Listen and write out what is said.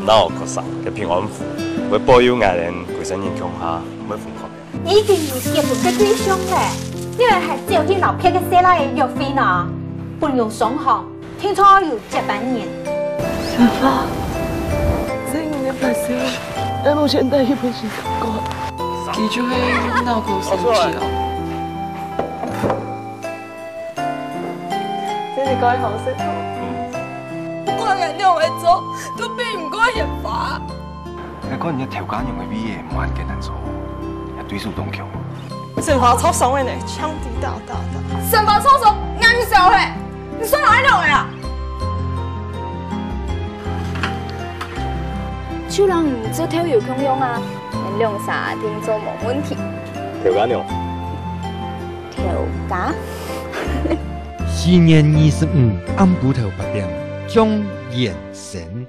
哪有国上嘅平安符，为保佑爱人贵生健康下，要付款。已经有结婚嘅对象咧，你还借去老撇嘅写来嘅约费呢？不用双行，听说有接班人。小花，在5年8岁，俺目前带一本新歌，记住係闹過生氣哦。這是該好識我人用嚟做，都比唔過人法。你講人一條間用嘅 V 嘢唔還嘅難做，一對數東強。神華超爽嘅呢，槍地大大的。神華超爽，啱笑嘅，你算哪一種嘅啊？手人唔做跳有空用啊，兩三天做冇問題。條間用？跳架4月25暗晡頭8點，將眼神。